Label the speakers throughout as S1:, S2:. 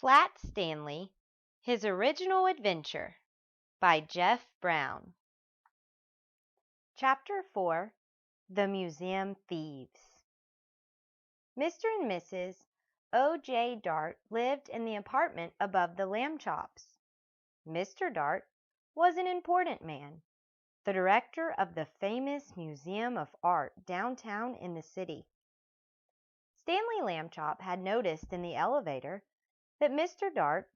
S1: Flat Stanley, His Original Adventure by Jeff Brown. Chapter 4 The Museum Thieves. Mr. and Mrs. O.J. Dart lived in the apartment above the lamb chops. Mr. Dart was an important man, the director of the famous Museum of Art downtown in the city. Stanley Lambchop had noticed in the elevator that Mr. Dart,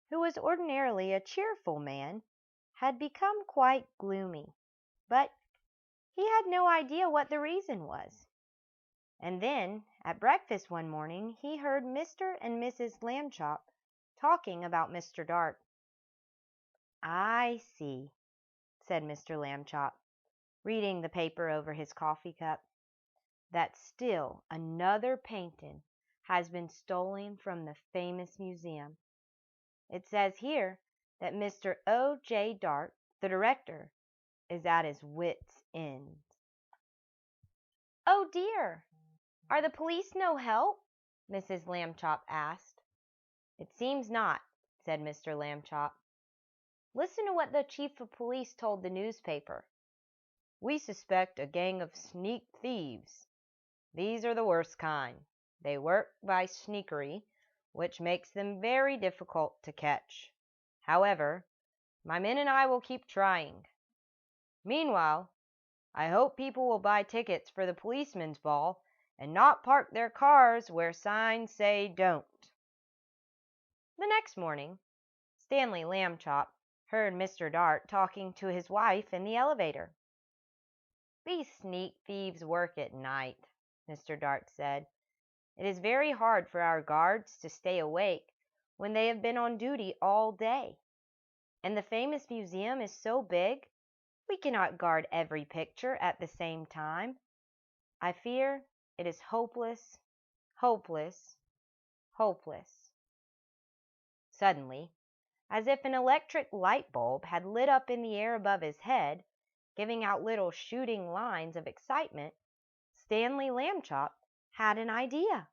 S1: who was ordinarily a cheerful man, had become quite gloomy, but he had no idea what the reason was. And then, at breakfast one morning, he heard Mr. and Mrs. Lambchop talking about Mr. Dart. "I see," said Mr. Lambchop, reading the paper over his coffee cup, "that still another painting has been stolen from the famous museum. It says here that Mr. O.J. Dart, the director, is at his wits' end." "Oh dear! Are the police no help?" Mrs. Lambchop asked. "It seems not," said Mr. Lambchop. "Listen to what the chief of police told the newspaper. 'We suspect a gang of sneak thieves. These are the worst kind. They work by sneakery, which makes them very difficult to catch. However, my men and I will keep trying. Meanwhile, I hope people will buy tickets for the policemen's ball and not park their cars where signs say don't." The next morning, Stanley Lambchop heard Mr. Dart talking to his wife in the elevator. "These sneak thieves work at night," Mr. Dart said. "It is very hard for our guards to stay awake when they have been on duty all day. And the famous museum is so big, we cannot guard every picture at the same time. I fear it is hopeless, hopeless, hopeless." Suddenly, as if an electric light bulb had lit up in the air above his head, giving out little shooting lines of excitement, Stanley Lambchop had an idea.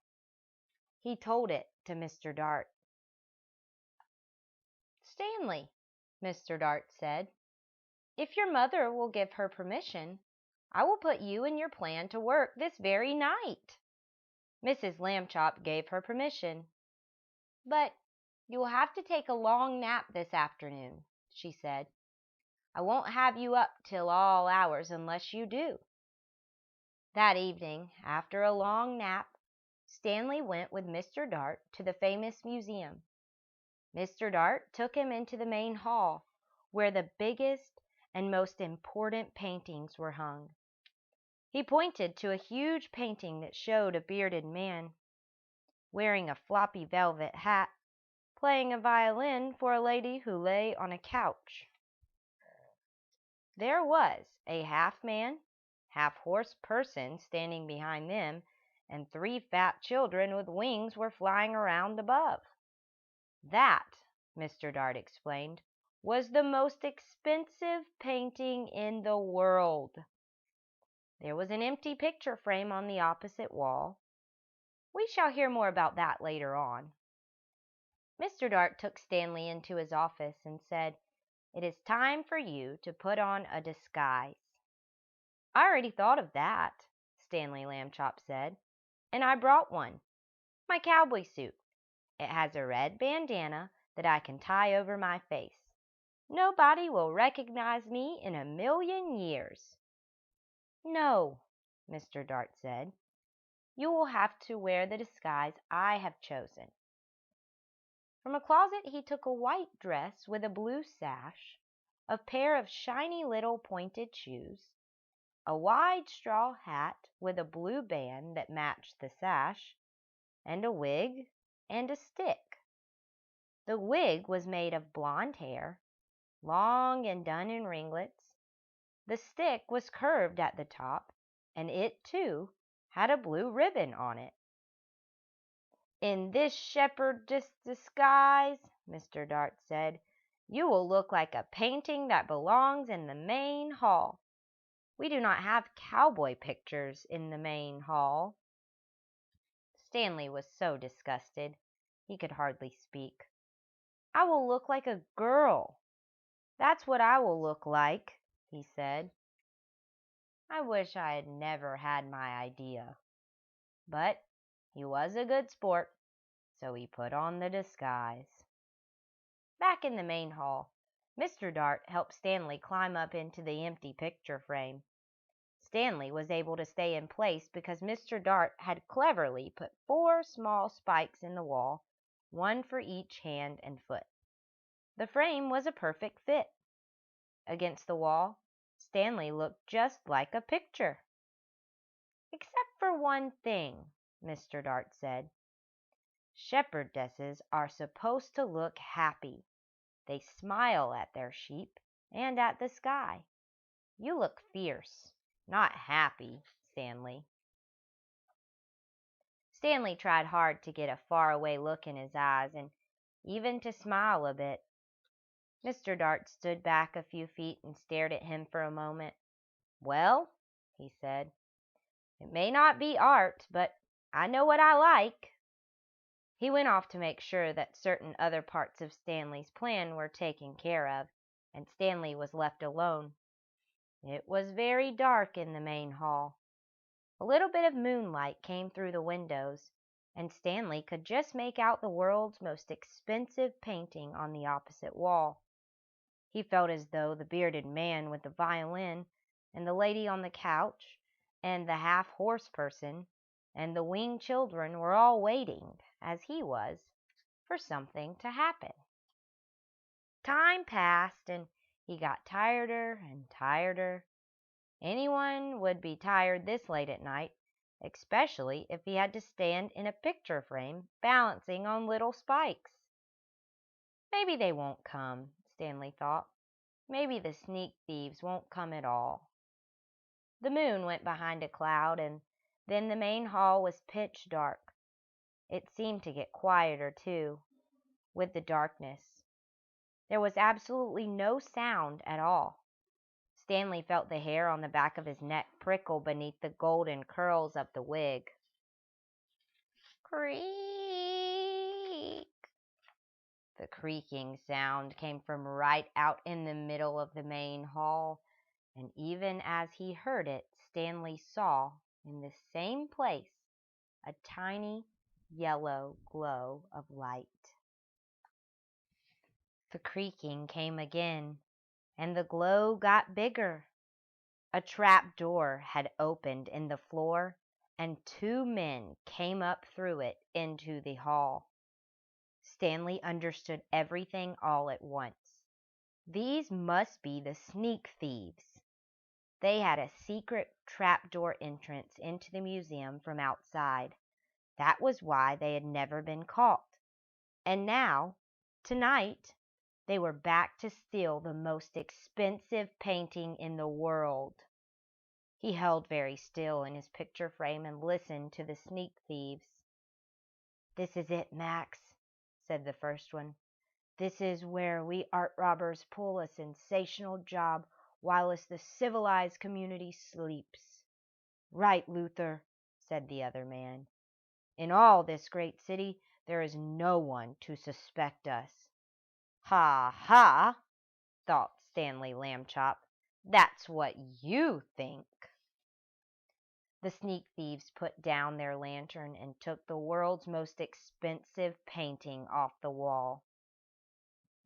S1: He told it to Mr. Dart. "Stanley," Mr. Dart said, "if your mother will give her permission, I will put you and your plan to work this very night." Mrs. Lambchop gave her permission. "But you will have to take a long nap this afternoon," she said. "I won't have you up till all hours unless you do." That evening, after a long nap, Stanley went with Mr. Dart to the famous museum. Mr. Dart took him into the main hall, where the biggest and most important paintings were hung. He pointed to a huge painting that showed a bearded man, wearing a floppy velvet hat, playing a violin for a lady who lay on a couch. There was a half-man, half-horse person standing behind them, and 3 fat children with wings were flying around above. That, Mr. Dart explained, was the most expensive painting in the world. There was an empty picture frame on the opposite wall. We shall hear more about that later on. Mr. Dart took Stanley into his office and said, "It is time for you to put on a disguise." "I already thought of that," Stanley Lambchop said, "and I brought one. My cowboy suit. It has a red bandana that I can tie over my face. Nobody will recognize me in a million years." "No," Mr. Dart said. "You will have to wear the disguise I have chosen." From a closet he took a white dress with a blue sash, a pair of shiny little pointed shoes, a wide straw hat with a blue band that matched the sash, and a wig and a stick. The wig was made of blonde hair, long and done in ringlets. The stick was curved at the top, and it, too, had a blue ribbon on it. "In this shepherdess disguise," Mr. Dart said, "you will look like a painting that belongs in the main hall. We do not have cowboy pictures in the main hall." Stanley was so disgusted. He could hardly speak. "I will look like a girl. That's what I will look like," he said. I wish I had never had my idea. But he was a good sport, so he put on the disguise. Back in the main hall, Mr. Dart helped Stanley climb up into the empty picture frame. Stanley was able to stay in place because Mr. Dart had cleverly put 4 small spikes in the wall, one for each hand and foot. The frame was a perfect fit. Against the wall, Stanley looked just like a picture. "Except for one thing," Mr. Dart said. "Shepherdesses are supposed to look happy. They smile at their sheep and at the sky. You look fierce, not happy, Stanley." Stanley tried hard to get a faraway look in his eyes and even to smile a bit. Mr. Dart stood back a few feet and stared at him for a moment. "Well," he said, "it may not be art, but I know what I like." He went off to make sure that certain other parts of Stanley's plan were taken care of, and Stanley was left alone. It was very dark in the main hall. A little bit of moonlight came through the windows, and Stanley could just make out the world's most expensive painting on the opposite wall. He felt as though the bearded man with the violin, and the lady on the couch, and the half-horse person, and the winged children were all waiting, as he was, for something to happen. Time passed, and he got tireder and tireder. Anyone would be tired this late at night, especially if he had to stand in a picture frame balancing on little spikes. Maybe they won't come, Stanley thought. Maybe the sneak thieves won't come at all. The moon went behind a cloud, and then the main hall was pitch dark. It seemed to get quieter, too, with the darkness. There was absolutely no sound at all. Stanley felt the hair on the back of his neck prickle beneath the golden curls of the wig. Creak! The creaking sound came from right out in the middle of the main hall, and even as he heard it, Stanley saw, in the same place, a tiny yellow glow of light. The creaking came again, and the glow got bigger. A trap door had opened in the floor, and 2 men came up through it into the hall. Stanley understood everything all at once. These must be the sneak thieves. They had a secret trapdoor entrance into the museum from outside. That was why they had never been caught. And now, tonight, they were back to steal the most expensive painting in the world. He held very still in his picture frame and listened to the sneak thieves. "This is it, Max," said the first one. "This is where we art robbers pull a sensational job whilst the civilized community sleeps." "Right, Luther," said the other man. "In all this great city there is no one to suspect us." "Ha, ha," thought Stanley Lambchop. "That's what you think." The sneak thieves put down their lantern and took the world's most expensive painting off the wall.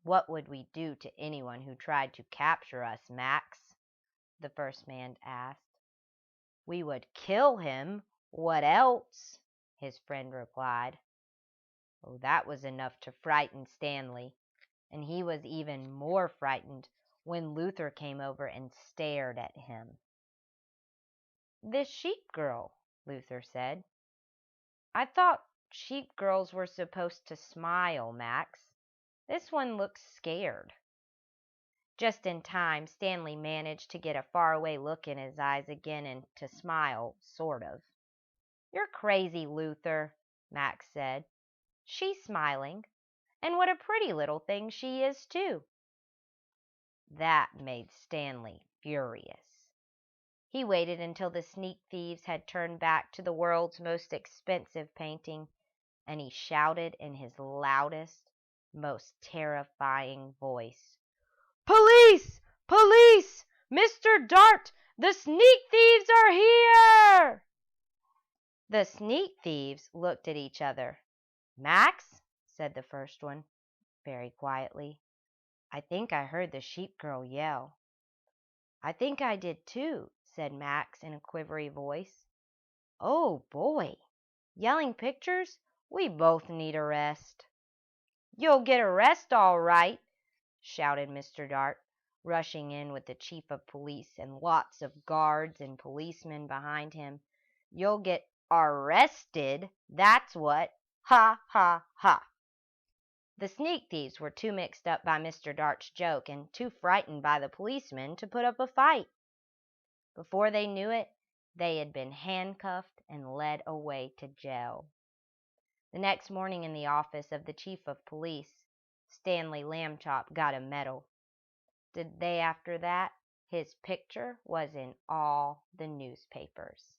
S1: "What would we do to anyone who tried to capture us, Max?" the first man asked. "We would kill him. What else?" his friend replied. Oh, that was enough to frighten Stanley, and he was even more frightened when Luther came over and stared at him. "This sheep girl," Luther said. "I thought sheep girls were supposed to smile, Max. This one looks scared." Just in time, Stanley managed to get a faraway look in his eyes again and to smile, sort of. "You're crazy, Luther," Max said. "She's smiling, and what a pretty little thing she is, too." That made Stanley furious. He waited until the sneak thieves had turned back to the world's most expensive painting, and he shouted in his loudest, most terrifying voice, "Police! Police! Mr. Dart! The sneak thieves are here!" The sneak thieves looked at each other. "Max," said the first one, very quietly, "I think I heard the sheep girl yell." "I think I did too," said Max in a quivery voice. "Oh, boy! Yelling pictures? We both need a rest." "You'll get a rest all right," shouted Mr. Dart, rushing in with the chief of police and lots of guards and policemen behind him. "You'll get arrested, that's what. Ha, ha, ha." The sneak thieves were too mixed up by Mr. Dart's joke and too frightened by the policemen to put up a fight. Before they knew it, they had been handcuffed and led away to jail. The next morning in the office of the chief of police, Stanley Lambchop got a medal. The day after that, his picture was in all the newspapers.